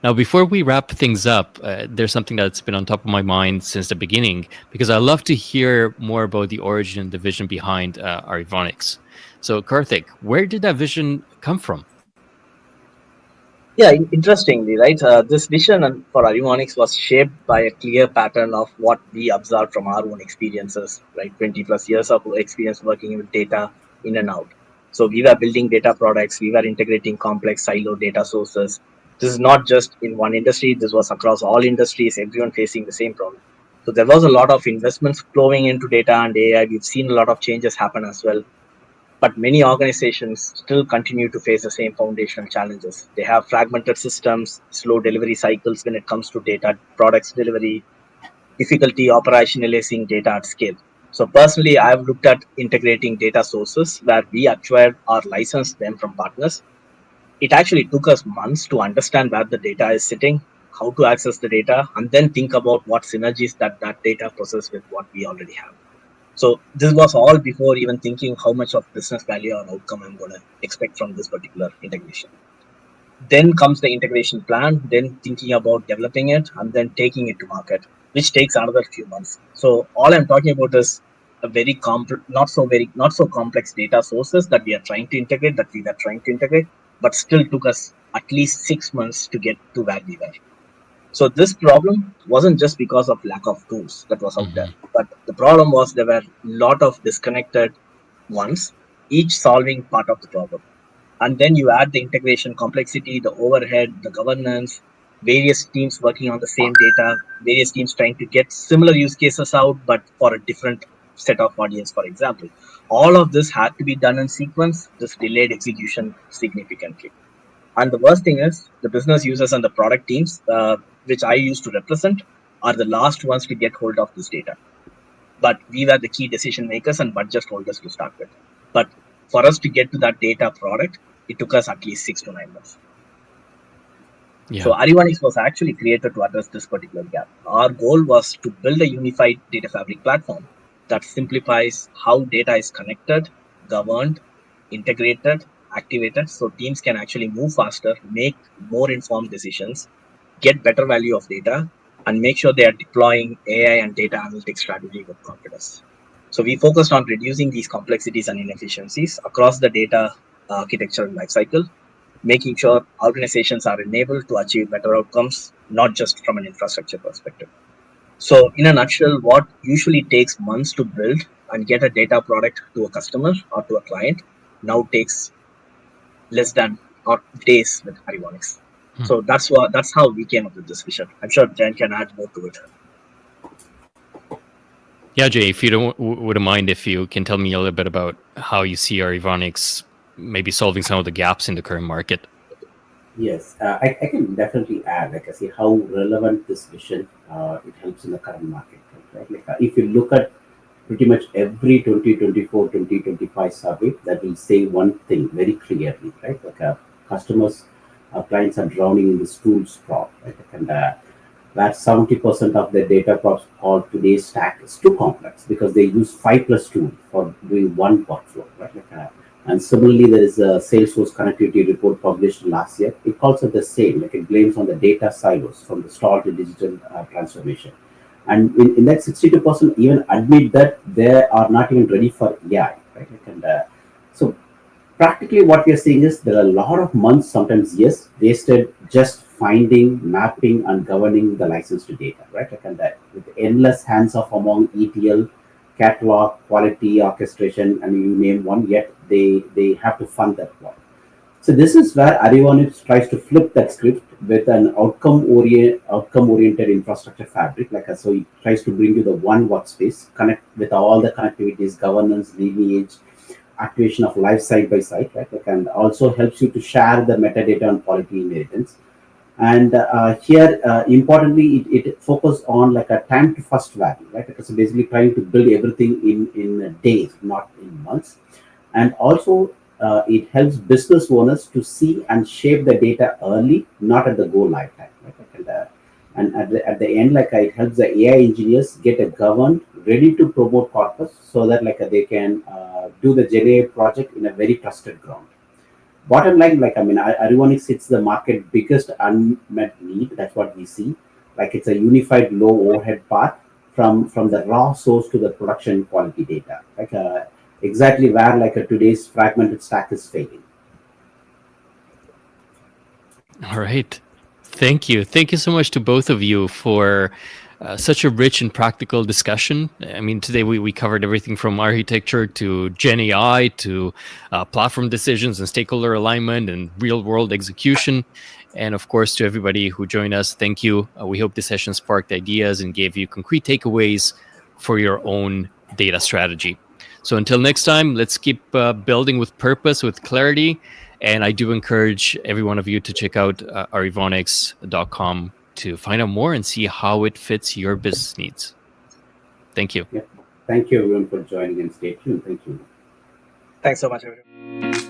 Now, before we wrap things up, there's something that's been on top of my mind since the beginning, because I love to hear more about the origin and the vision behind Arivonix. So, Karthik, where did that vision come from? Yeah, interestingly, right? This vision for Arivonix was shaped by a clear pattern of what we observed from our own experiences, right? 20 plus years of experience working with data in and out. So we were building data products, we were integrating complex silo data sources. This is not just in one industry, this was across all industries, everyone facing the same problem. So there was a lot of investments flowing into data and AI. We've seen a lot of changes happen as well, but many organizations still continue to face the same foundational challenges. They have fragmented systems, slow delivery cycles when it comes to data products delivery, difficulty operationalizing data at scale. So personally, I've looked at integrating data sources where we acquired or licensed them from partners. It actually took us months to understand where the data is sitting, how to access the data, and then think about what synergies that data process with what we already have. So this was all before even thinking how much of business value or outcome I'm going to expect from this particular integration. Then comes the integration plan, then thinking about developing it and then taking it to market, which takes another few months. So all I'm talking about is a not so complex data sources that we are trying to integrate, but still took us at least 6 months to get to where we were. So this problem wasn't just because of lack of tools that was out there, Hmm. but the problem was there were a lot of disconnected ones, each solving part of the problem. And then you add the integration complexity, the overhead, the governance, various teams working on the same data, various teams trying to get similar use cases out, but for a different set of audience, for example. All of this had to be done in sequence. This delayed execution significantly. And the worst thing is, the business users and the product teams, which I used to represent, are the last ones to get hold of this data. But we were the key decision makers and budget holders to start with. But for us to get to that data product, it took us at least 6 to 9 months. So Yeah. Arivonix was actually created to address this particular gap. Our goal was to build a unified data fabric platform that simplifies how data is connected, governed, integrated, activated, so teams can actually move faster, make more informed decisions, get better value of data, and make sure they are deploying AI and data analytics strategy with confidence. So we focused on reducing these complexities and inefficiencies across the data architecture and lifecycle, making sure organizations are enabled to achieve better outcomes, not just from an infrastructure perspective. So, in a nutshell, what usually takes months to build and get a data product to a customer or to a client now takes less than or days with Arivonix. Hmm. So that's how we came up with this vision. I'm sure Jen can add more to it. Yeah, Jay, if you wouldn't mind, if you can tell me a little bit about how you see Arivonix maybe solving some of the gaps in the current market. Yes, I can definitely add, like I see how relevant this vision it helps in the current market. Right? Like if you look at pretty much every 2024, 2025 survey, that will say one thing very clearly, right? Like customers, clients are drowning in this tool sprawl, right? And where 70% of their data props called today's stack is too complex because they use 5 plus tools for doing one workflow, right? Like, and similarly, there is a Salesforce connectivity report published last year. It calls it the same, like it blames on the data silos from the stall to digital transformation. And in that 62% even admit that they are not even ready for AI, right? Like, and so practically what we are seeing is there are a lot of months, sometimes years, wasted just finding, mapping, and governing the licensed data, right? Like, and that with endless hands off among ETL, catalog, quality, orchestration, and you name one, yet they have to fund that one. So this is where Arivonix tries to flip that script with an outcome oriented infrastructure fabric. Like so, it tries to bring you the one workspace, connect with all the connectivities, governance, lineage, activation of life side by side, right? Like, and also helps you to share the metadata and quality inheritance. And here, importantly, it focused on like a time to first value, right? Because basically trying to build everything in days, not in months. And also, it helps business owners to see and shape the data early, not at the go live time, right? And at the end, like it helps the AI engineers get a governed, ready to promote corpus, so that like they can do the GenAI project in a very trusted ground. bottom line, like, I mean, Arivonix hits the market biggest unmet need. That's what we see. Like, it's a unified low overhead path from the raw source to the production quality data. Like, exactly where like today's fragmented stack is failing. All right. Thank you. Thank you so much to both of you for such a rich and practical discussion. I mean, today we covered everything from architecture to Gen AI to platform decisions and stakeholder alignment and real world execution. And of course, to everybody who joined us, thank you. We hope this session sparked ideas and gave you concrete takeaways for your own data strategy. So until next time, let's keep building with purpose, with clarity. And I do encourage every one of you to check out arivonix.com to find out more and see how it fits your business needs. Thank you. Yeah. Thank you everyone for joining and stay tuned. Thank you. Thanks so much, everyone.